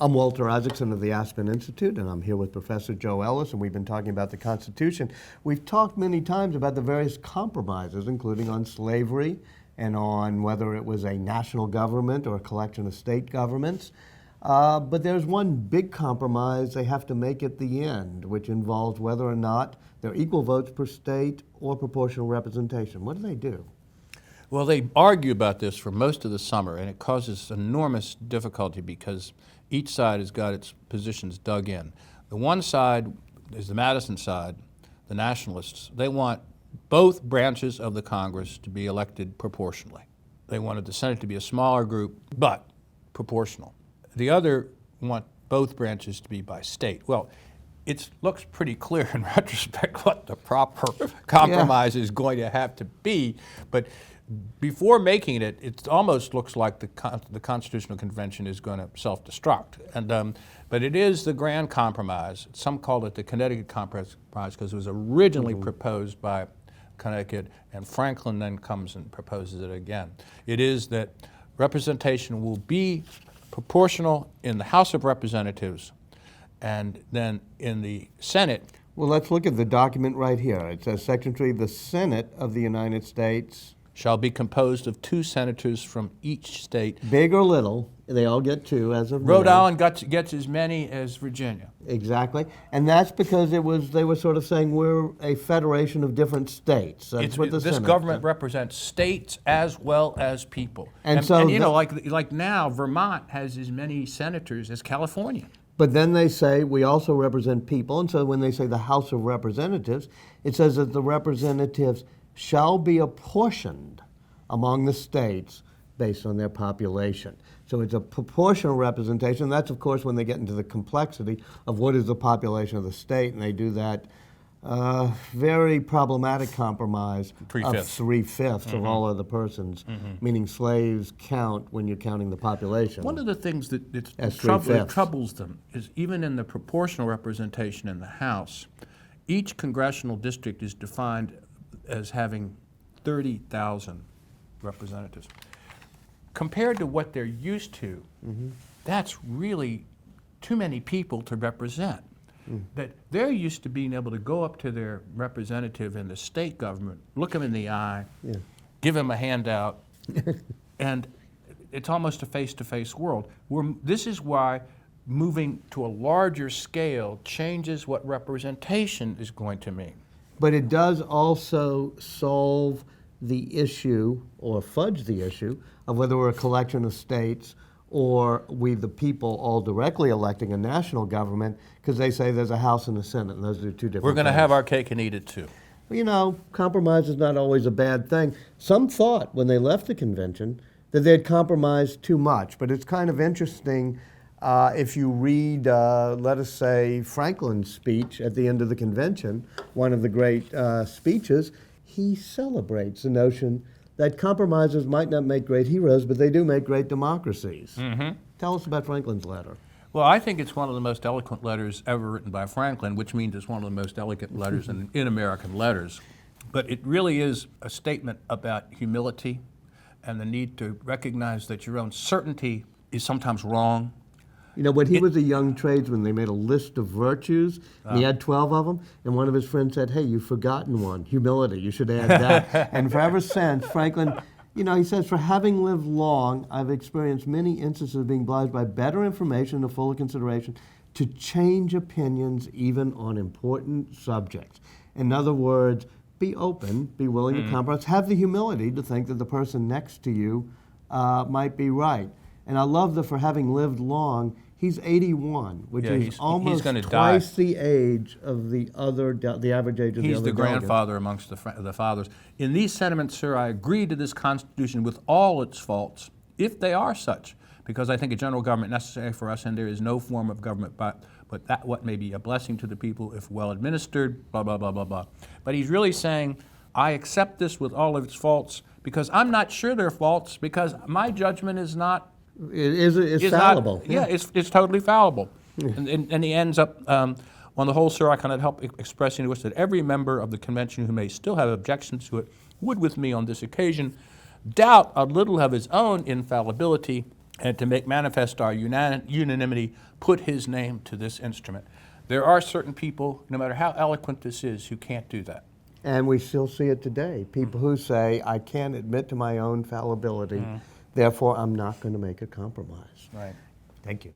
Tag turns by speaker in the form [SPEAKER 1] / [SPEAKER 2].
[SPEAKER 1] I'm Walter Isaacson of the Aspen Institute, and I'm here with Professor Joe Ellis, and we've been talking about the Constitution. We've talked many times about the various compromises, including on slavery and on whether it was a national government or a collection of state governments. But there's one big compromise they have to make at the end, which involves whether or not there are equal votes per state or proportional representation. What do?
[SPEAKER 2] Well, they argue about this for most of the summer, and it causes enormous difficulty because each side has got its positions dug in. The one side is the Madison side, the nationalists. They want both branches of the Congress to be elected proportionally. They wanted the Senate to be a smaller group, but proportional. The other want both branches to be by state. Well, it looks pretty clear in retrospect what the proper compromise is going to have to be, but before making it, it almost looks like the Constitutional Convention is going to self-destruct. But it is the grand compromise. Some call it the Connecticut Compromise because it was originally proposed by Connecticut, and Franklin then comes and proposes it again. It is that representation will be proportional in the House of Representatives, and then in the Senate.
[SPEAKER 1] Well, let's look at the document right here. It says, Section 3, the Senate of the United States
[SPEAKER 2] shall be composed of 2 senators from each state.
[SPEAKER 1] Big or little, they all get 2 as of
[SPEAKER 2] Rhode
[SPEAKER 1] now.
[SPEAKER 2] Island gets as many as Virginia.
[SPEAKER 1] Exactly, and that's because they were sort of saying we're a federation of different states. That's what the
[SPEAKER 2] this
[SPEAKER 1] Senate
[SPEAKER 2] government
[SPEAKER 1] said.
[SPEAKER 2] represents states as well as people.
[SPEAKER 1] And
[SPEAKER 2] you know, like now, Vermont has as many senators as California.
[SPEAKER 1] But then they say we also represent people, and so when they say the House of Representatives, it says that the representatives shall be apportioned among the states based on their population. So it's a proportional representation. That's, of course, when they get into the complexity of what is the population of the state, and they do that very problematic compromise of 3/5 of all other persons, meaning slaves count when you're counting the population.
[SPEAKER 2] One of the things that troubles them is even in the proportional representation in the House, each congressional district is defined as having 30,000 representatives. Compared to what they're used to, that's really too many people to represent. That they're used to being able to go up to their representative in the state government, look them in the eye, give them a handout, and it's almost a face-to-face world. This is why moving to a larger scale changes what representation is going to mean.
[SPEAKER 1] But it does also solve the issue, or fudge the issue, of whether we're a collection of states or we, the people, all directly electing a national government, because they say there's a House and a Senate, and those are 2 different
[SPEAKER 2] We're going to
[SPEAKER 1] things.
[SPEAKER 2] have our cake and eat it too.
[SPEAKER 1] You know, compromise is not always a bad thing. Some thought when they left the convention that they'd compromised too much, but it's kind of interesting if you read, let us say, Franklin's speech at the end of the convention, one of the great speeches, he celebrates the notion that compromises might not make great heroes, but they do make great democracies. Tell us about Franklin's letter.
[SPEAKER 2] Well, I think it's one of the most eloquent letters ever written by Franklin, which means it's one of the most eloquent letters in American letters. But it really is a statement about humility and the need to recognize that your own certainty is sometimes wrong.
[SPEAKER 1] You know, when he was a young tradesman, they made a list of virtues, and he had 12 of them, and one of his friends said, hey, you've forgotten one, humility, you should add that. And for ever since, Franklin, you know, he says, for having lived long, I've experienced many instances of being obliged by better information and fuller consideration to change opinions even on important subjects. In other words, be open, be willing to compromise, have the humility to think that the person next to you might be right. And I love that for having lived long, he's 81, which is almost twice the age of the average age of the other
[SPEAKER 2] He's the
[SPEAKER 1] delegates.
[SPEAKER 2] grandfather amongst the fathers. In these sentiments, sir, I agree to this Constitution with all its faults, if they are such, because I think a general government necessary for us, and there is no form of government but that what may be a blessing to the people if well administered, blah, blah, blah, blah, blah. But he's really saying, I accept this with all of its faults, because I'm not sure they're faults, because my judgment is not
[SPEAKER 1] It's fallible.
[SPEAKER 2] It's totally fallible. And he ends up, on the whole, sir, I cannot help expressing to us that every member of the convention who may still have objections to it would with me on this occasion doubt a little of his own infallibility and to make manifest our unanimity, put his name to this instrument. There are certain people, no matter how eloquent this is, who can't do that.
[SPEAKER 1] And we still see it today. People who say, I can't admit to my own fallibility, therefore I'm not going to make a compromise.
[SPEAKER 2] Right.
[SPEAKER 1] Thank you.